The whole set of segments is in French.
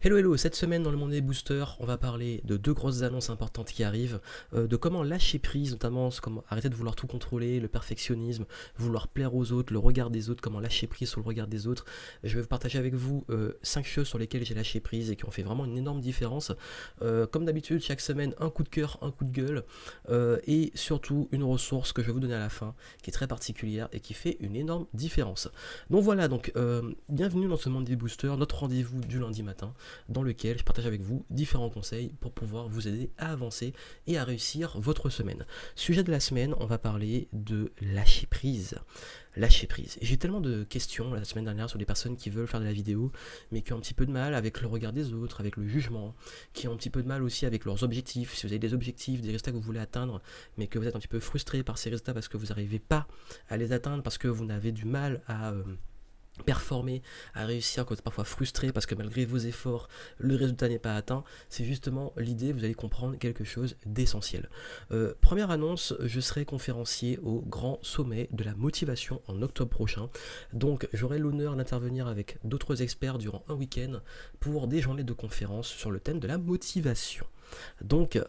Hello hello, cette semaine dans le Monday Booster, on va parler de deux grosses annonces importantes qui arrivent, de comment lâcher prise, notamment comment arrêter de vouloir tout contrôler, le perfectionnisme, vouloir plaire aux autres, le regard des autres, comment lâcher prise sur le regard des autres. Je vais vous partager avec vous 5 choses sur lesquelles j'ai lâché prise et qui ont fait vraiment une énorme différence. Comme d'habitude, chaque semaine, un coup de cœur, un coup de gueule, et surtout une ressource que je vais vous donner à la fin, qui est très particulière et qui fait une énorme différence. Donc voilà, bienvenue dans ce Monday Booster, notre rendez-vous du lundi matin dans lequel je partage avec vous différents conseils pour pouvoir vous aider à avancer et à réussir votre semaine. Sujet de la semaine, on va parler de lâcher prise. Lâcher prise. J'ai eu tellement de questions la semaine dernière sur des personnes qui veulent faire de la vidéo, mais qui ont un petit peu de mal avec le regard des autres, avec le jugement, qui ont un petit peu de mal aussi avec leurs objectifs. Si vous avez des objectifs, des résultats que vous voulez atteindre, mais que vous êtes un petit peu frustré par ces résultats parce que vous n'arrivez pas à les atteindre, parce que vous n'avez du mal à performer, à réussir, quand vous êtes parfois frustré parce que malgré vos efforts, le résultat n'est pas atteint, c'est justement l'idée, vous allez comprendre quelque chose d'essentiel. Première annonce, je serai conférencier au Grand Sommet de la Motivation en octobre prochain. Donc j'aurai l'honneur d'intervenir avec d'autres experts durant un week-end pour des journées de conférences sur le thème de la motivation. Donc,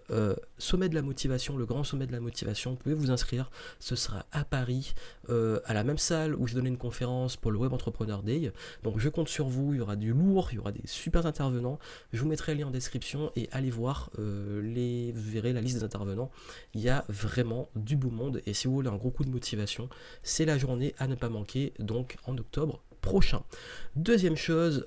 sommet de la motivation, le grand sommet de la motivation, vous pouvez vous inscrire, ce sera à Paris, à la même salle où je donnais une conférence pour le Web Entrepreneur Day. Donc je compte sur vous, il y aura du lourd, il y aura des super intervenants, je vous mettrai le lien en description et allez voir, vous verrez la liste des intervenants, il y a vraiment du beau monde et si vous voulez un gros coup de motivation, c'est la journée à ne pas manquer, donc en octobre prochain. Deuxième chose,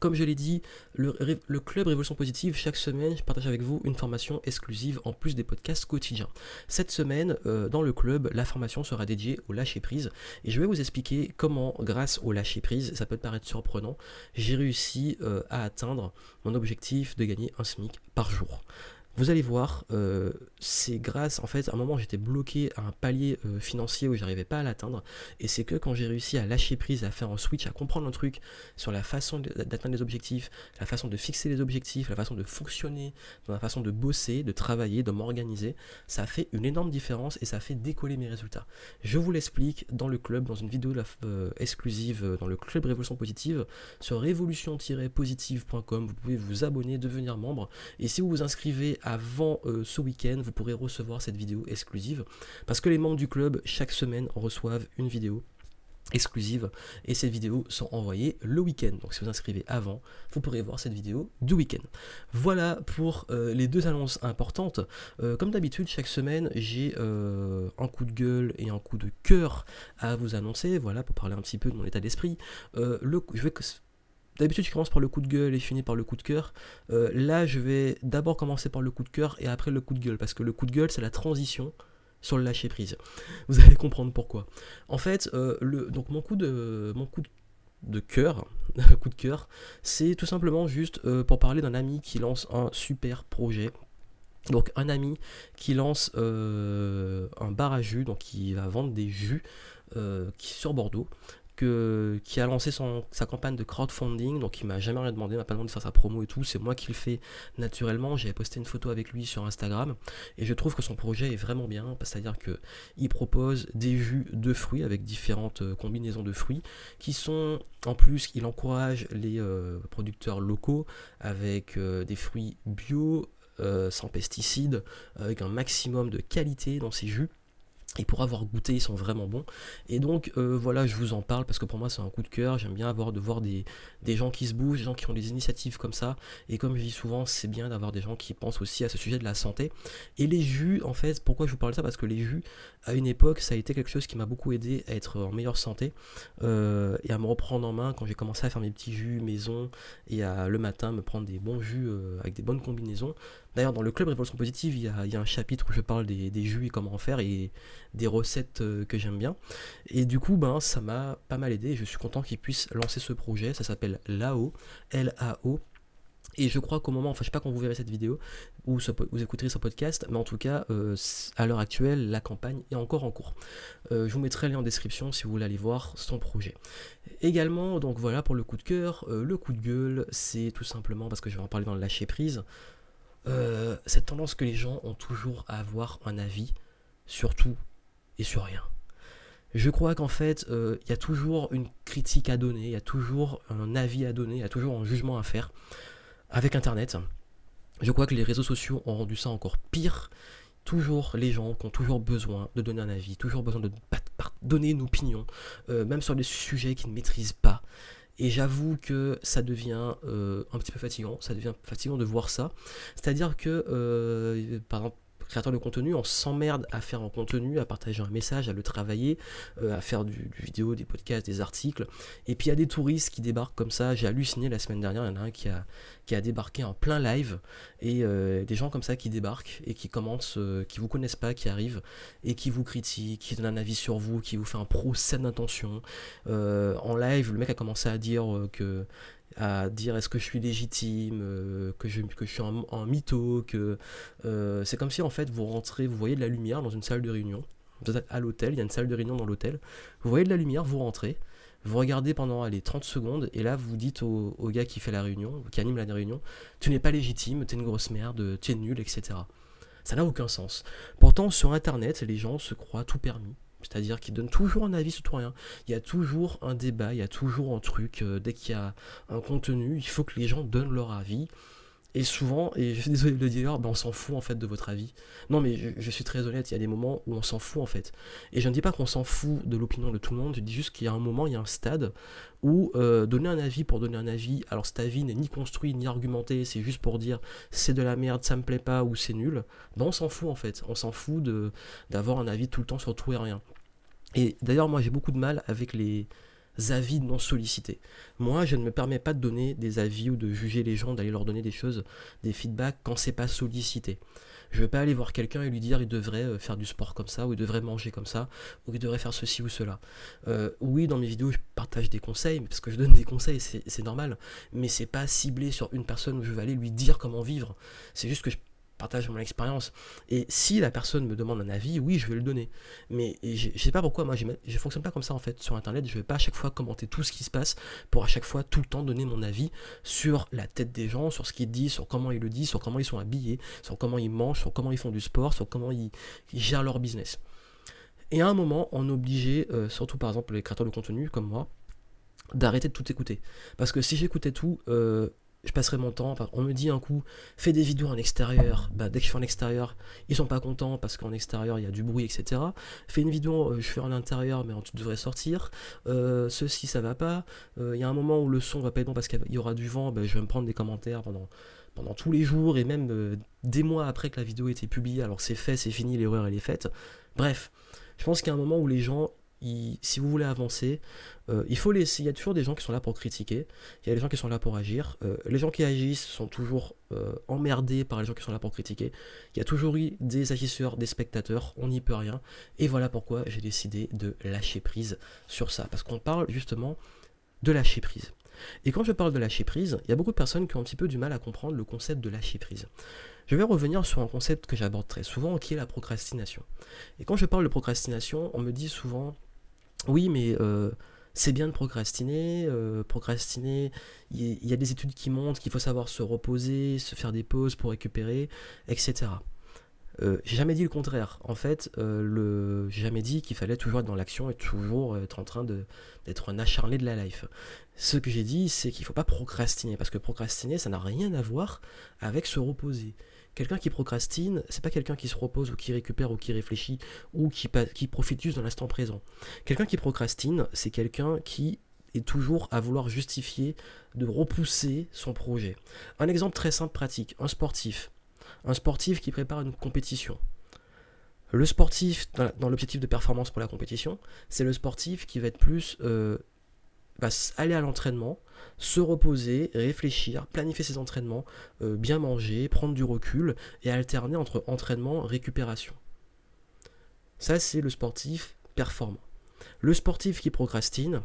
comme je l'ai dit, le club Révolution Positive, chaque semaine, je partage avec vous une formation exclusive en plus des podcasts quotidiens. Cette semaine, dans le club, la formation sera dédiée au lâcher prise et je vais vous expliquer comment, grâce au lâcher prise, ça peut te paraître surprenant, j'ai réussi à atteindre mon objectif de gagner un SMIC par jour. Vous allez voir, c'est grâce, en fait, à un moment j'étais bloqué à un palier financier où j'arrivais pas à l'atteindre, et c'est que quand j'ai réussi à lâcher prise, à faire un switch, à comprendre un truc sur la façon d'atteindre les objectifs, la façon de fixer les objectifs, la façon de fonctionner, dans la façon de bosser, de travailler, de m'organiser, ça a fait une énorme différence et ça a fait décoller mes résultats. Je vous l'explique dans le club, dans une vidéo exclusive dans le club Révolution Positive, sur révolution-positive.com, vous pouvez vous abonner, devenir membre, et si vous vous inscrivez avant ce week-end, vous pourrez recevoir cette vidéo exclusive parce que les membres du club chaque semaine reçoivent une vidéo exclusive et ces vidéos sont envoyées le week-end. Donc si vous inscrivez avant, vous pourrez voir cette vidéo du week-end. Voilà pour les deux annonces importantes. Comme d'habitude, chaque semaine, j'ai un coup de gueule et un coup de cœur à vous annoncer. Voilà, pour parler un petit peu de mon état d'esprit. D'habitude, je commence par le coup de gueule et je finis par le coup de cœur. Là, je vais d'abord commencer par le coup de cœur et après le coup de gueule, parce que le coup de gueule, c'est la transition sur le lâcher prise. Vous allez comprendre pourquoi. En fait, donc mon coup de cœur, coup de cœur, c'est tout simplement juste pour parler d'un ami qui lance un super projet. Donc un ami qui lance un bar à jus, donc qui va vendre des jus sur Bordeaux, qui a lancé sa campagne de crowdfunding, donc il m'a jamais rien demandé, il m'a pas demandé de faire sa promo et tout, c'est moi qui le fais naturellement. J'avais posté une photo avec lui sur Instagram et je trouve que son projet est vraiment bien, c'est-à-dire que il propose des jus de fruits avec différentes combinaisons de fruits qui sont, en plus, il encourage les producteurs locaux avec des fruits bio, sans pesticides, avec un maximum de qualité dans ces jus. Et pour avoir goûté, ils sont vraiment bons. Et donc voilà, je vous en parle parce que pour moi c'est un coup de cœur. J'aime bien de voir des gens qui se bougent, des gens qui ont des initiatives comme ça. Et comme je dis souvent, c'est bien d'avoir des gens qui pensent aussi à ce sujet de la santé. Et les jus, en fait, pourquoi je vous parle de ça? Parce que les jus, à une époque, ça a été quelque chose qui m'a beaucoup aidé à être en meilleure santé et à me reprendre en main quand j'ai commencé à faire mes petits jus maison et à le matin me prendre des bons jus avec des bonnes combinaisons. D'ailleurs, dans le club Révolution Positive, il y a un chapitre où je parle des jus et comment en faire et des recettes que j'aime bien. Et du coup, ça m'a pas mal aidé et je suis content qu'il puisse lancer ce projet. Ça s'appelle LAO, L-A-O. Et je crois qu'au moment, enfin je sais pas quand vous verrez cette vidéo ou vous écouterez ce podcast, mais en tout cas, à l'heure actuelle, la campagne est encore en cours. Je vous mettrai le lien en description si vous voulez aller voir son projet. Également, donc voilà pour le coup de cœur. Le coup de gueule, c'est tout simplement parce que je vais en parler dans le lâcher prise. Cette tendance que les gens ont toujours à avoir un avis sur tout et sur rien. Je crois qu'en fait, il y a toujours une critique à donner, il y a toujours un avis à donner, il y a toujours un jugement à faire. Avec Internet, je crois que les réseaux sociaux ont rendu ça encore pire. Toujours les gens qui ont toujours besoin de donner un avis, toujours besoin de donner une opinion, même sur des sujets qu'ils ne maîtrisent pas. Et j'avoue que ça devient un petit peu fatigant, ça devient fatigant de voir ça. C'est-à-dire que, par exemple, créateur de contenu, on s'emmerde à faire un contenu, à partager un message, à le travailler, à faire du vidéo, des podcasts, des articles. Et puis il y a des touristes qui débarquent comme ça. J'ai halluciné la semaine dernière, il y en a un qui a débarqué en plein live. Et des gens comme ça qui débarquent et qui commencent, qui vous connaissent pas, qui arrivent et qui vous critiquent, qui donnent un avis sur vous, qui vous fait un procès d'intention. En live, le mec a commencé à dire est-ce que je suis légitime, que je suis un mytho, que c'est comme si en fait vous rentrez, vous voyez de la lumière dans une salle de réunion, vous êtes à l'hôtel, il y a une salle de réunion dans l'hôtel, vous voyez de la lumière, vous rentrez, vous regardez pendant 30 secondes, et là vous dites au gars qui fait la réunion, qui anime la réunion, tu n'es pas légitime, t'es une grosse merde, tu es nul, etc. Ça n'a aucun sens. Pourtant, sur Internet, les gens se croient tout permis. C'est-à-dire qu'ils donnent toujours un avis sur tout rien. Il y a toujours un débat, il y a toujours un truc. Dès qu'il y a un contenu, il faut que les gens donnent leur avis. Et souvent, et je suis désolé de le dire, on s'en fout en fait de votre avis. Non mais je suis très honnête, il y a des moments où on s'en fout en fait. Et je ne dis pas qu'on s'en fout de l'opinion de tout le monde, je dis juste qu'il y a un moment, il y a un stade où donner un avis pour donner un avis, alors cet avis n'est ni construit ni argumenté, c'est juste pour dire c'est de la merde, ça me plaît pas ou c'est nul, on s'en fout en fait. On s'en fout d'avoir un avis tout le temps sur tout et rien. Et d'ailleurs, moi j'ai beaucoup de mal avec les avis non sollicités. Moi, je ne me permets pas de donner des avis ou de juger les gens, d'aller leur donner des choses, des feedbacks quand c'est pas sollicité. Je ne vais pas aller voir quelqu'un et lui dire il devrait faire du sport comme ça, ou il devrait manger comme ça, ou il devrait faire ceci ou cela. Oui, dans mes vidéos, je partage des conseils, parce que je donne des conseils, c'est normal, mais c'est pas ciblé sur une personne où je vais aller lui dire comment vivre. C'est juste que je partage mon expérience. Et si la personne me demande un avis, oui, je vais le donner. Mais je sais pas pourquoi, moi, je fonctionne pas comme ça en fait. Sur Internet, je vais pas à chaque fois commenter tout ce qui se passe pour à chaque fois tout le temps donner mon avis sur la tête des gens, sur ce qu'ils disent, sur comment ils le disent, sur comment ils sont habillés, sur comment ils mangent, sur comment ils font du sport, sur comment ils gèrent leur business. Et à un moment, on est obligé, surtout par exemple les créateurs de contenu comme moi, d'arrêter de tout écouter. Parce que si j'écoutais tout, je passerai mon temps. Enfin, on me dit un coup, fais des vidéos en extérieur. Bah, dès que je fais en extérieur, ils sont pas contents parce qu'en extérieur il y a du bruit, etc. Fais une vidéo, je fais en intérieur, mais tu devrais sortir. Ceci, ça va pas. Il y a un moment où le son va pas être bon parce qu'il y aura du vent. Bah, je vais me prendre des commentaires pendant tous les jours et même des mois après que la vidéo ait été publiée. Alors c'est fait, c'est fini, l'erreur elle est faite. Bref, je pense qu'il y a un moment où les gens si vous voulez avancer, il faut laisser. Il y a toujours des gens qui sont là pour critiquer, il y a des gens qui sont là pour agir. Les gens qui agissent sont toujours emmerdés par les gens qui sont là pour critiquer. Il y a toujours eu des agisseurs, des spectateurs, on n'y peut rien. Et voilà pourquoi j'ai décidé de lâcher prise sur ça. Parce qu'on parle justement de lâcher prise. Et quand je parle de lâcher prise, il y a beaucoup de personnes qui ont un petit peu du mal à comprendre le concept de lâcher prise. Je vais revenir sur un concept que j'aborde très souvent, qui est la procrastination. Et quand je parle de procrastination, on me dit souvent oui, mais c'est bien de procrastiner. Procrastiner, il y a des études qui montrent qu'il faut savoir se reposer, se faire des pauses pour récupérer, etc. J'ai jamais dit le contraire. En fait, j'ai jamais dit qu'il fallait toujours être dans l'action et toujours être en train d'être un acharné de la life. Ce que j'ai dit, c'est qu'il ne faut pas procrastiner, parce que procrastiner, ça n'a rien à voir avec se reposer. Quelqu'un qui procrastine, c'est pas quelqu'un qui se repose ou qui récupère ou qui réfléchit ou qui profite juste de l'instant présent. Quelqu'un qui procrastine, c'est quelqu'un qui est toujours à vouloir justifier de repousser son projet. Un exemple très simple, pratique, un sportif. Un sportif qui prépare une compétition. Le sportif, dans l'objectif de performance pour la compétition, c'est le sportif qui va être plus va aller à l'entraînement, se reposer, réfléchir, planifier ses entraînements, bien manger, prendre du recul et alterner entre entraînement et récupération. Ça, c'est le sportif performant. Le sportif qui procrastine,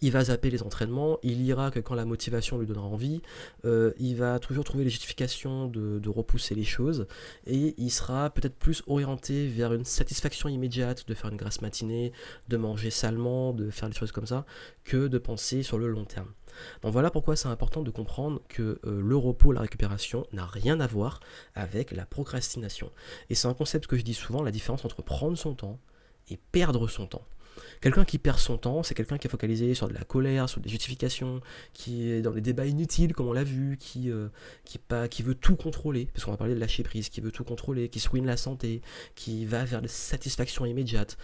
il va zapper les entraînements, il ira que quand la motivation lui donnera envie, il va toujours trouver les justifications de repousser les choses, et il sera peut-être plus orienté vers une satisfaction immédiate de faire une grasse matinée, de manger salement, de faire des choses comme ça, que de penser sur le long terme. Donc voilà pourquoi c'est important de comprendre que le repos, la récupération n'a rien à voir avec la procrastination. Et c'est un concept que je dis souvent, la différence entre prendre son temps et perdre son temps. Quelqu'un qui perd son temps, c'est quelqu'un qui est focalisé sur de la colère, sur des justifications, qui est dans des débats inutiles, comme on l'a vu, qui veut tout contrôler, parce qu'on va parler de lâcher prise, qui veut tout contrôler, qui se ruine la santé, qui va vers des satisfactions immédiates,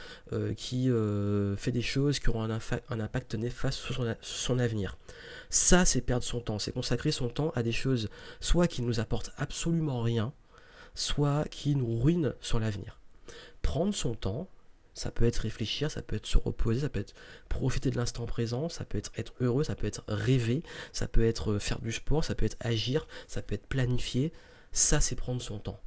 qui fait des choses qui auront un impact néfaste sur son avenir. Ça, c'est perdre son temps, c'est consacrer son temps à des choses soit qui nous apportent absolument rien, soit qui nous ruinent sur l'avenir. Prendre son temps, ça peut être réfléchir, ça peut être se reposer, ça peut être profiter de l'instant présent, ça peut être heureux, ça peut être rêver, ça peut être faire du sport, ça peut être agir, ça peut être planifier. Ça, c'est prendre son temps.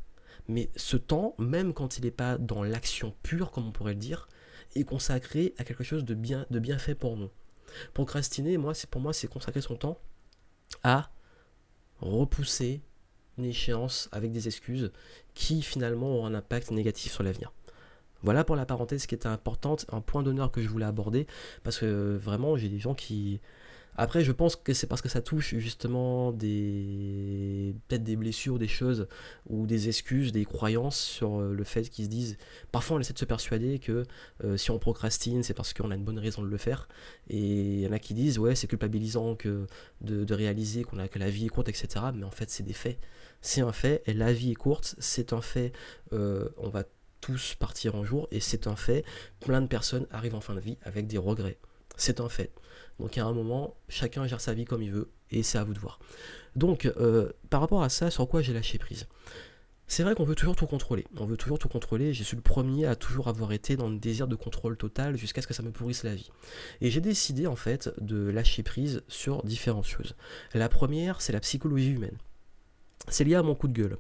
Mais ce temps, même quand il n'est pas dans l'action pure, comme on pourrait le dire, est consacré à quelque chose de bien fait pour nous. Procrastiner, pour moi, c'est consacrer son temps à repousser une échéance avec des excuses qui finalement auront un impact négatif sur l'avenir. Voilà pour la parenthèse qui était importante, un point d'honneur que je voulais aborder, parce que vraiment j'ai des gens qui... Après je pense que c'est parce que ça touche justement peut-être des blessures, des choses, ou des excuses, des croyances sur le fait qu'ils se disent... Parfois on essaie de se persuader que si on procrastine c'est parce qu'on a une bonne raison de le faire, et il y en a qui disent ouais c'est culpabilisant de réaliser que la vie est courte, etc. Mais en fait c'est des faits. C'est un fait, et la vie est courte, c'est un fait, on va tous partir un jour, et c'est un fait, plein de personnes arrivent en fin de vie avec des regrets. C'est un fait. Donc à un moment, chacun gère sa vie comme il veut, et c'est à vous de voir. Donc, par rapport à ça, sur quoi j'ai lâché prise? C'est vrai qu'on veut toujours tout contrôler. On veut toujours tout contrôler. Je suis le premier à toujours avoir été dans le désir de contrôle total jusqu'à ce que ça me pourrisse la vie. Et j'ai décidé en fait de lâcher prise sur différentes choses. La première, c'est la psychologie humaine. C'est lié à mon coup de gueule.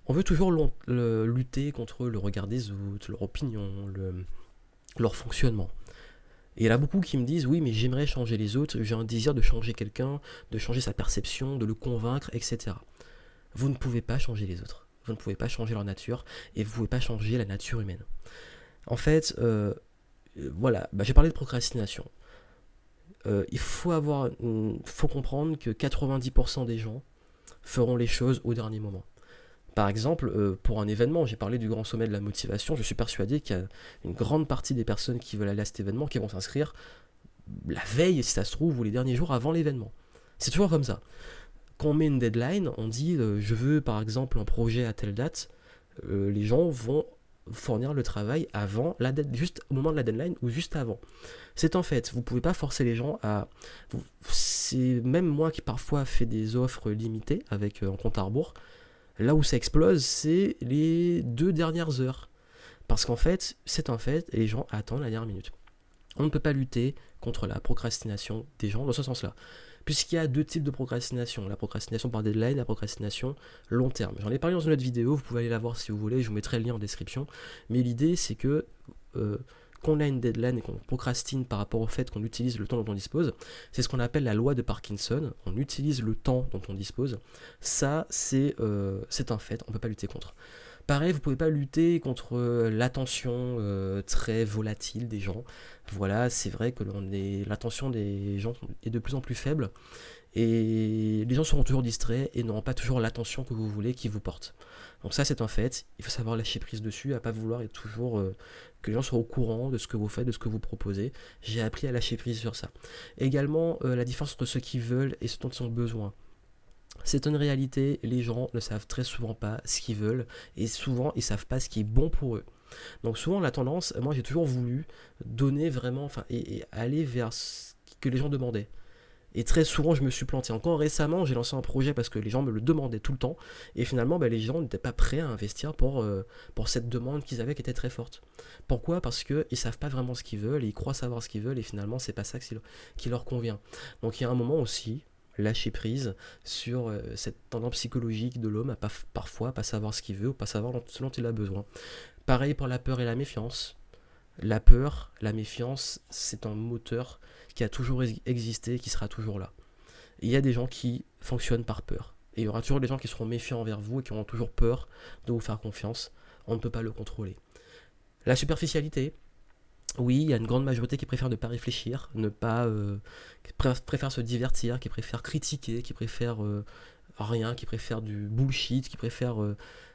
On veut toujours lutter contre le regard des autres, leur opinion, leur fonctionnement. Et il y en a beaucoup qui me disent oui mais j'aimerais changer les autres, j'ai un désir de changer quelqu'un, de changer sa perception, de le convaincre, etc. Vous ne pouvez pas changer les autres, vous ne pouvez pas changer leur nature, et vous ne pouvez pas changer la nature humaine. En fait, voilà, j'ai parlé de procrastination. Il faut comprendre que 90% des gens feront les choses au dernier moment. Par exemple, pour un événement, j'ai parlé du grand sommet de la motivation, je suis persuadé qu'il y a une grande partie des personnes qui veulent aller à cet événement qui vont s'inscrire la veille, si ça se trouve, ou les derniers jours avant l'événement. C'est toujours comme ça. Quand on met une deadline, on dit je veux par exemple un projet à telle date, les gens vont fournir le travail avant juste au moment de la deadline ou juste avant. C'est en fait, vous ne pouvez pas forcer les gens à... C'est même moi qui parfois fais des offres limitées avec un compte à rebours. Là où ça explose, c'est les 2 dernières heures. Parce qu'en fait, c'est un fait, et les gens attendent la dernière minute. On ne peut pas lutter contre la procrastination des gens dans ce sens-là. Puisqu'il y a 2 types de procrastination. La procrastination par deadline, la procrastination long terme. J'en ai parlé dans une autre vidéo, vous pouvez aller la voir si vous voulez, je vous mettrai le lien en description. Mais l'idée, c'est que quand on a une deadline et qu'on procrastine par rapport au fait qu'on utilise le temps dont on dispose, c'est ce qu'on appelle la loi de Parkinson. On utilise le temps dont on dispose. Ça, c'est un fait, on ne peut pas lutter contre. Pareil, vous ne pouvez pas lutter contre l'attention très volatile des gens. Voilà, c'est vrai que l'attention des gens est de plus en plus faible. Et les gens seront toujours distraits et n'auront pas toujours l'attention que vous voulez qu'ils vous portent. Donc ça c'est un fait, il faut savoir lâcher prise dessus, à pas vouloir être toujours que les gens soient au courant de ce que vous faites, de ce que vous proposez. J'ai appris à lâcher prise sur ça. Également la différence entre ceux qui veulent et ceux dont ils ont besoin. C'est une réalité, les gens ne savent très souvent pas ce qu'ils veulent et souvent ils savent pas ce qui est bon pour eux. Donc souvent la tendance, moi j'ai toujours voulu donner vraiment, et aller vers ce que les gens demandaient. Et très souvent, je me suis planté. Encore récemment, j'ai lancé un projet parce que les gens me le demandaient tout le temps. Et finalement, les gens n'étaient pas prêts à investir pour cette demande qu'ils avaient qui était très forte. Pourquoi? Parce qu'ils ne savent pas vraiment ce qu'ils veulent, et ils croient savoir ce qu'ils veulent, et finalement, c'est pas ça qui leur convient. Donc il y a un moment aussi, lâcher prise sur cette tendance psychologique de l'homme à parfois pas savoir ce qu'il veut ou pas savoir ce dont il a besoin. Pareil pour la peur et la méfiance. La peur, la méfiance, c'est un moteur qui a toujours existé et qui sera toujours là. Et il y a des gens qui fonctionnent par peur. Et il y aura toujours des gens qui seront méfiants envers vous et qui auront toujours peur de vous faire confiance. On ne peut pas le contrôler. La superficialité, oui, il y a une grande majorité qui préfère ne pas réfléchir, qui préfère se divertir, qui préfère critiquer, qui préfère rien, qui préfère du bullshit, qui préfère,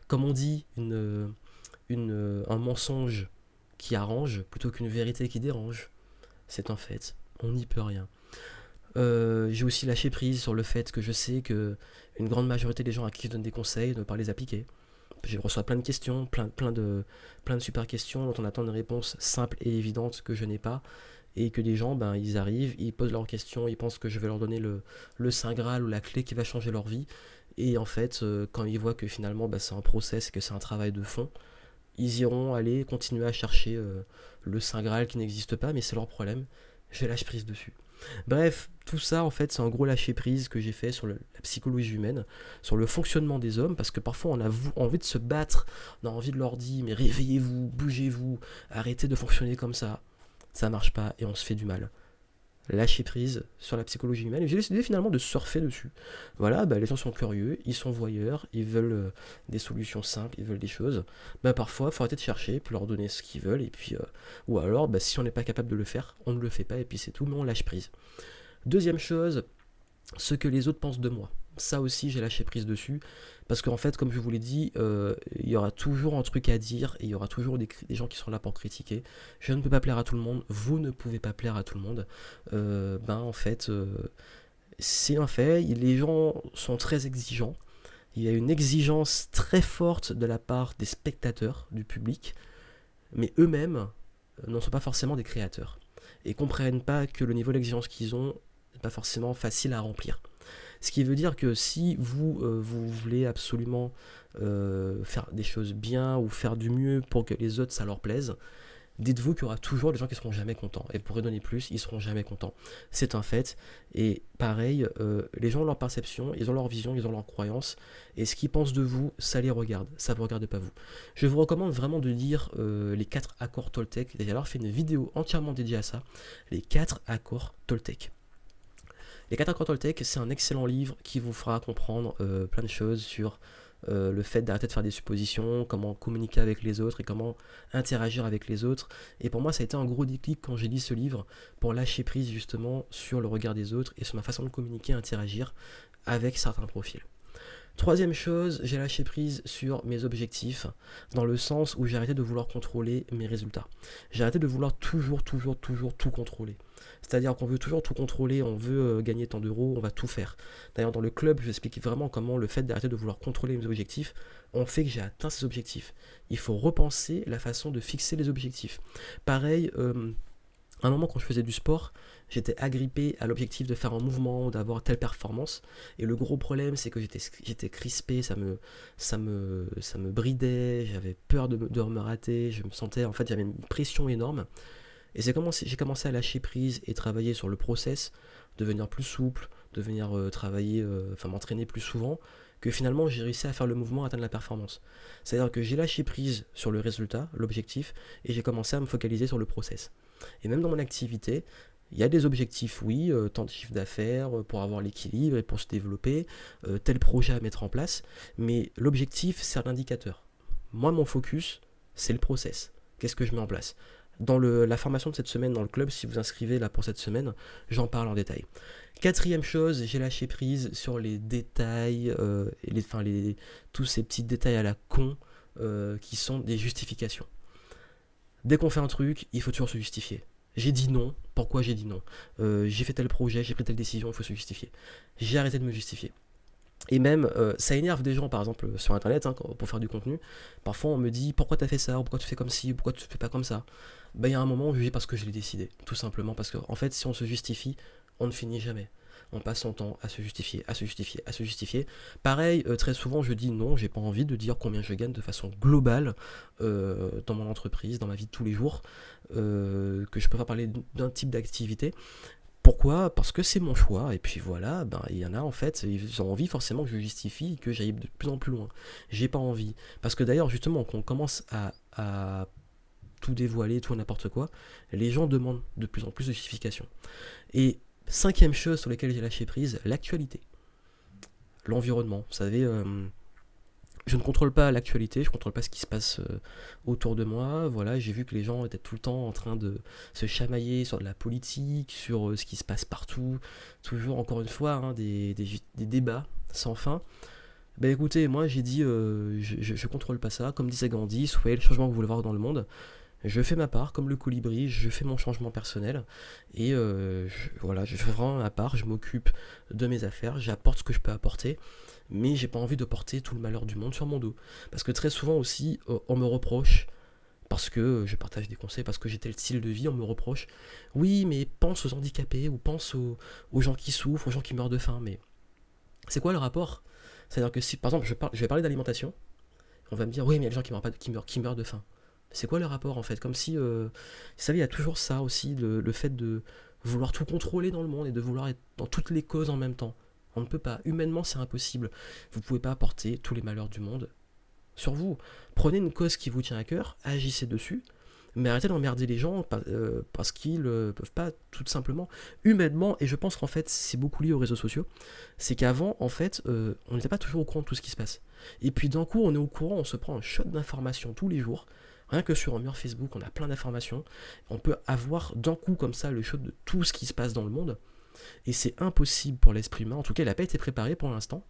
comme on dit, un mensonge qui arrange plutôt qu'une vérité qui dérange. C'est un fait, on n'y peut rien. J'ai aussi lâché prise sur le fait que je sais que une grande majorité des gens à qui je donne des conseils ne pas les appliquer. Je reçois plein de questions, plein de super questions dont on attend une réponse simple et évidente que je n'ai pas. Et que des gens, ben, ils arrivent, ils posent leurs questions, ils pensent que je vais leur donner le Saint Graal ou la clé qui va changer leur vie. Et en fait, quand ils voient que finalement ben, c'est un process et que c'est un travail de fond, ils iront aller continuer à chercher le Saint Graal qui n'existe pas, mais c'est leur problème. Je lâche prise dessus. Bref, tout ça, en fait, c'est un gros lâcher prise que j'ai fait sur la psychologie humaine, sur le fonctionnement des hommes, parce que parfois on a envie de se battre, on a envie de leur dire, mais réveillez-vous, bougez-vous, arrêtez de fonctionner comme ça marche pas et on se fait du mal. Lâcher prise sur la psychologie humaine. Et j'ai décidé finalement de surfer dessus. Voilà, bah, les gens sont curieux, ils sont voyeurs, ils veulent des solutions simples, ils veulent des choses. Bah, parfois, il faut arrêter de chercher, puis leur donner ce qu'ils veulent, et puis, ou alors, bah, si on n'est pas capable de le faire, on ne le fait pas, et puis c'est tout, mais on lâche prise. Deuxième chose, ce que les autres pensent de moi. Ça aussi, j'ai lâché prise dessus. Parce qu'en fait, comme je vous l'ai dit, il y aura toujours un truc à dire et il y aura toujours des gens qui seront là pour critiquer. Je ne peux pas plaire à tout le monde. Vous ne pouvez pas plaire à tout le monde. En fait, c'est un fait. Les gens sont très exigeants. Il y a une exigence très forte de la part des spectateurs, du public. Mais eux-mêmes n'en sont pas forcément des créateurs. Et comprennent pas que le niveau d'exigence qu'ils ont n'est pas forcément facile à remplir. Ce qui veut dire que si vous voulez absolument faire des choses bien ou faire du mieux pour que les autres ça leur plaise, dites-vous qu'il y aura toujours des gens qui seront jamais contents. Et pour donner plus, ils seront jamais contents. C'est un fait. Et pareil, les gens ont leur perception, ils ont leur vision, ils ont leur croyance. Et ce qu'ils pensent de vous, ça les regarde. Ça ne vous regarde pas vous. Je vous recommande vraiment de lire les 4 accords Toltec. J'ai alors fait une vidéo entièrement dédiée à ça. Les 4 accords Toltec. Les 4 accords Toltec, c'est un excellent livre qui vous fera comprendre plein de choses sur le fait d'arrêter de faire des suppositions, comment communiquer avec les autres et comment interagir avec les autres. Et pour moi, ça a été un gros déclic quand j'ai lu ce livre pour lâcher prise justement sur le regard des autres et sur ma façon de communiquer et interagir avec certains profils. Troisième chose, j'ai lâché prise sur mes objectifs, dans le sens où j'ai arrêté de vouloir contrôler mes résultats. J'ai arrêté de vouloir toujours tout contrôler. C'est-à-dire qu'on veut toujours tout contrôler, on veut gagner tant d'euros, on va tout faire. D'ailleurs, dans le club, je explique vraiment comment le fait d'arrêter de vouloir contrôler mes objectifs, on fait que j'ai atteint ces objectifs. Il faut repenser la façon de fixer les objectifs. Pareil, à un moment quand je faisais du sport, j'étais agrippé à l'objectif de faire un mouvement, d'avoir telle performance. Et le gros problème, c'est que j'étais crispé, ça me bridait, j'avais peur de me rater, je me sentais, en fait, j'avais une pression énorme. Et j'ai commencé à lâcher prise et travailler sur le process, devenir plus souple, devenir m'entraîner plus souvent, que finalement j'ai réussi à faire le mouvement, à atteindre la performance. C'est-à-dire que j'ai lâché prise sur le résultat, l'objectif, et j'ai commencé à me focaliser sur le process. Et même dans mon activité, il y a des objectifs, oui, tant de chiffre d'affaires pour avoir l'équilibre et pour se développer, tel projet à mettre en place, mais l'objectif, c'est un indicateur. Moi, mon focus, c'est le process. Qu'est-ce que je mets en place? Dans la formation de cette semaine dans le club, si vous inscrivez là pour cette semaine, j'en parle en détail. Quatrième chose, j'ai lâché prise sur les détails, tous ces petits détails à la con qui sont des justifications. Dès qu'on fait un truc, il faut toujours se justifier. J'ai dit non, pourquoi j'ai dit non? J'ai fait tel projet, j'ai pris telle décision, il faut se justifier. J'ai arrêté de me justifier. Et même, ça énerve des gens, par exemple, sur Internet, pour faire du contenu. Parfois, on me dit, pourquoi t'as fait ça? Pourquoi tu fais comme ci? Pourquoi tu fais pas comme ça? Il y a un moment où je dis parce que je l'ai décidé. Tout simplement parce que, en fait, si on se justifie, on ne finit jamais. On passe son temps à se justifier, à se justifier, à se justifier. Pareil, très souvent, je dis non, j'ai pas envie de dire combien je gagne de façon globale dans mon entreprise, dans ma vie de tous les jours, que je peux pas parler d'un type d'activité. Pourquoi? Parce que c'est mon choix, et puis voilà, il y en a en fait, ils ont envie forcément que je justifie et que j'aille de plus en plus loin. J'ai pas envie. Parce que d'ailleurs, justement, quand on commence à tout dévoiler, tout n'importe quoi, les gens demandent de plus en plus de justification. Et cinquième chose sur laquelle j'ai lâché prise, l'actualité. L'environnement. Vous savez, je ne contrôle pas l'actualité, je ne contrôle pas ce qui se passe autour de moi. Voilà, j'ai vu que les gens étaient tout le temps en train de se chamailler sur de la politique, sur ce qui se passe partout. Toujours, encore une fois, des débats sans fin. Écoutez, moi j'ai dit, je contrôle pas ça. Comme disait Gandhi, soyez le changement que vous voulez voir dans le monde. Je fais ma part comme le colibri, je fais mon changement personnel et voilà, je fais vraiment ma part, je m'occupe de mes affaires, j'apporte ce que je peux apporter, mais j'ai pas envie de porter tout le malheur du monde sur mon dos. Parce que très souvent aussi, on me reproche, parce que je partage des conseils, parce que j'ai tel style de vie, on me reproche, oui, mais pense aux handicapés ou pense aux gens qui souffrent, aux gens qui meurent de faim, mais c'est quoi le rapport? C'est-à-dire que si, par exemple, je vais parler d'alimentation, on va me dire, oui, mais il y a des gens qui meurent de faim. C'est quoi le rapport en fait? Comme si, vous savez, il y a toujours ça aussi, le fait de vouloir tout contrôler dans le monde et de vouloir être dans toutes les causes en même temps. On ne peut pas. Humainement, c'est impossible. Vous ne pouvez pas apporter tous les malheurs du monde sur vous. Prenez une cause qui vous tient à cœur, agissez dessus, mais arrêtez d'emmerder les gens parce qu'ils ne peuvent pas tout simplement humainement. Et je pense qu'en fait, c'est beaucoup lié aux réseaux sociaux. C'est qu'avant, en fait, on n'était pas toujours au courant de tout ce qui se passe. Et puis d'un coup, on est au courant, on se prend un shot d'informations tous les jours. Rien que sur un mur Facebook, on a plein d'informations. On peut avoir d'un coup comme ça le shot de tout ce qui se passe dans le monde. Et c'est impossible pour l'esprit humain, en tout cas il n'a pas été préparé pour l'instant,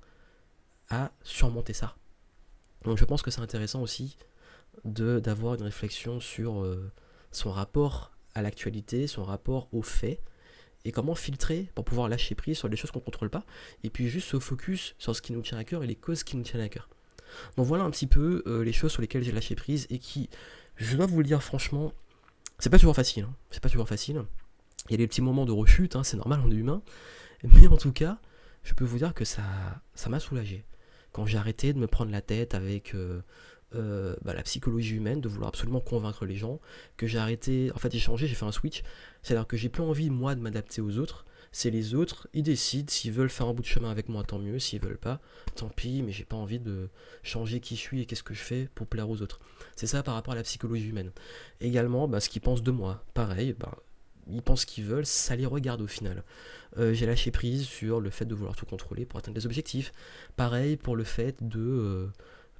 à surmonter ça. Donc je pense que c'est intéressant aussi d'avoir une réflexion sur son rapport à l'actualité, son rapport aux faits, et comment filtrer pour pouvoir lâcher prise sur les choses qu'on ne contrôle pas, et puis juste se focus sur ce qui nous tient à cœur et les causes qui nous tiennent à cœur. Donc voilà un petit peu les choses sur lesquelles j'ai lâché prise et qui, je dois vous le dire franchement, c'est pas toujours facile. Hein. C'est pas toujours facile. Il y a des petits moments de rechute, hein, c'est normal, on est humain. Mais en tout cas, je peux vous dire que ça m'a soulagé. Quand j'ai arrêté de me prendre la tête avec la psychologie humaine, de vouloir absolument convaincre les gens, que j'ai arrêté, en fait j'ai changé, j'ai fait un switch, c'est-à-dire que j'ai plus envie moi de m'adapter aux autres, c'est les autres, ils décident, s'ils veulent faire un bout de chemin avec moi tant mieux, s'ils veulent pas, tant pis, mais j'ai pas envie de changer qui je suis et qu'est-ce que je fais pour plaire aux autres. C'est ça par rapport à la psychologie humaine. Également, ce qu'ils pensent de moi, pareil, ils pensent ce qu'ils veulent, ça les regarde au final. J'ai lâché prise sur le fait de vouloir tout contrôler pour atteindre des objectifs. Pareil pour le fait de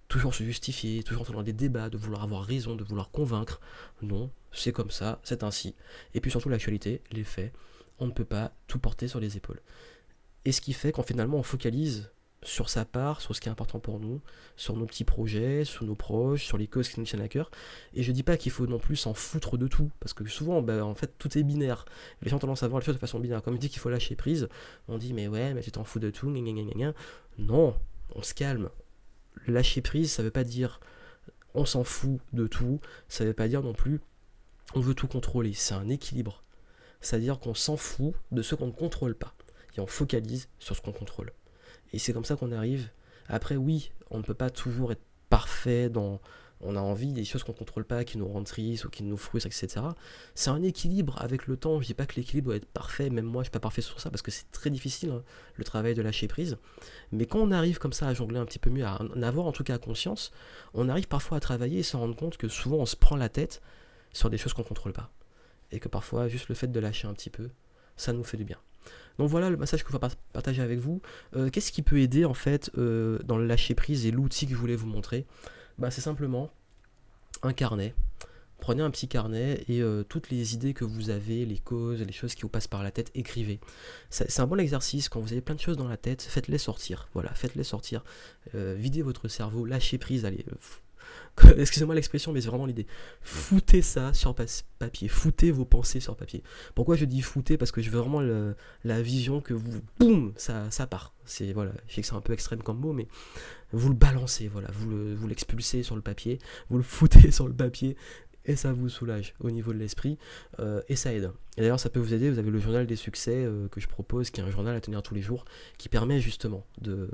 toujours se justifier, toujours entrer dans des débats, de vouloir avoir raison, de vouloir convaincre. Non, c'est comme ça, c'est ainsi. Et puis surtout l'actualité, les faits, on ne peut pas tout porter sur les épaules. Et ce qui fait qu'en finalement on focalise sur sa part, sur ce qui est important pour nous, sur nos petits projets, sur nos proches, sur les causes qui nous tiennent à cœur. Et je dis pas qu'il faut non plus s'en foutre de tout, parce que souvent, en fait, tout est binaire. Les gens ont tendance à voir les choses de façon binaire. Comme je dis qu'il faut lâcher prise, on dit mais ouais, mais tu t'en fous de tout, gna gna gna gna. Non, on se calme. Lâcher prise, ça veut pas dire on s'en fout de tout, ça veut pas dire non plus on veut tout contrôler. C'est un équilibre. C'est-à-dire qu'on s'en fout de ce qu'on ne contrôle pas. Et on focalise sur ce qu'on contrôle. Et c'est comme ça qu'on arrive. Après, oui, on ne peut pas toujours être parfait dans. On a envie des choses qu'on ne contrôle pas, qui nous rendent tristes ou qui nous frustrent, etc. C'est un équilibre avec le temps. Je dis pas que l'équilibre doit être parfait. Même moi, je suis pas parfait sur ça parce que c'est très difficile, hein, le travail de lâcher prise. Mais quand on arrive comme ça à jongler un petit peu mieux, à en avoir en tout cas conscience, on arrive parfois à travailler et se rendre compte que souvent on se prend la tête sur des choses qu'on ne contrôle pas. Et que parfois, juste le fait de lâcher un petit peu, ça nous fait du bien. Donc voilà le message que je vais partager avec vous. Qu'est-ce qui peut aider en fait dans le lâcher prise et l'outil que je voulais vous montrer? C'est simplement un carnet. Prenez un petit carnet et toutes les idées que vous avez, les causes, les choses qui vous passent par la tête, écrivez. C'est un bon exercice. Quand vous avez plein de choses dans la tête, faites-les sortir. Voilà, faites-les sortir. Videz votre cerveau, lâchez prise. Allez, excusez-moi l'expression, mais c'est vraiment l'idée. Foutez ça sur papier. Foutez vos pensées sur papier. Pourquoi je dis foutez? Parce que je veux vraiment la vision que vous, boum, ça part. Voilà, je sais que c'est un peu extrême comme mot, mais vous le balancez, voilà, vous l'expulsez sur le papier, vous le foutez sur le papier, et ça vous soulage au niveau de l'esprit, et ça aide. Et d'ailleurs, ça peut vous aider. Vous avez le journal des succès que je propose, qui est un journal à tenir tous les jours, qui permet justement de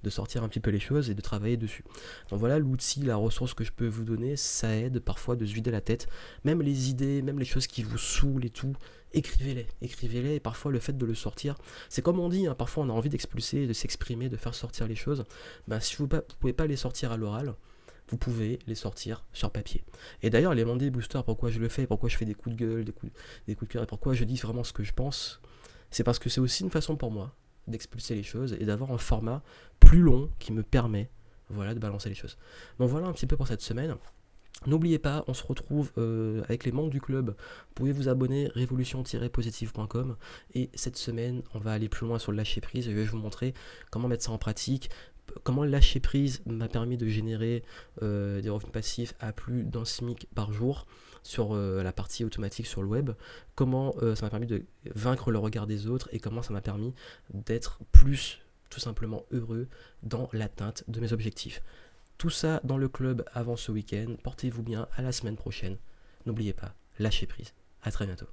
sortir un petit peu les choses et de travailler dessus. Donc voilà l'outil, la ressource que je peux vous donner. Ça aide parfois de se vider la tête, même les idées, même les choses qui vous saoulent et tout. Écrivez-les, et parfois le fait de le sortir, c'est comme on dit, hein, parfois on a envie d'expulser, de s'exprimer, de faire sortir les choses. Si vous ne pouvez pas les sortir à l'oral, vous pouvez les sortir sur papier. Et d'ailleurs, les Monday Booster, pourquoi je le fais, pourquoi je fais des coups de gueule, des coups de cœur, et pourquoi je dis vraiment ce que je pense, c'est parce que c'est aussi une façon pour moi d'expulser les choses et d'avoir un format plus long qui me permet, voilà, de balancer les choses. Donc voilà un petit peu pour cette semaine. N'oubliez pas, on se retrouve avec les membres du club. Vous pouvez vous abonner, révolution-positive.com. Et cette semaine, on va aller plus loin sur le lâcher prise. Je vais vous montrer comment mettre ça en pratique. comment lâcher prise m'a permis de générer des revenus passifs à plus d'un SMIC par jour sur la partie automatique sur le web, comment ça m'a permis de vaincre le regard des autres et comment ça m'a permis d'être plus tout simplement heureux dans l'atteinte de mes objectifs. Tout ça dans le club avant ce week-end. Portez-vous bien, à la semaine prochaine. N'oubliez pas, lâchez prise. À très bientôt.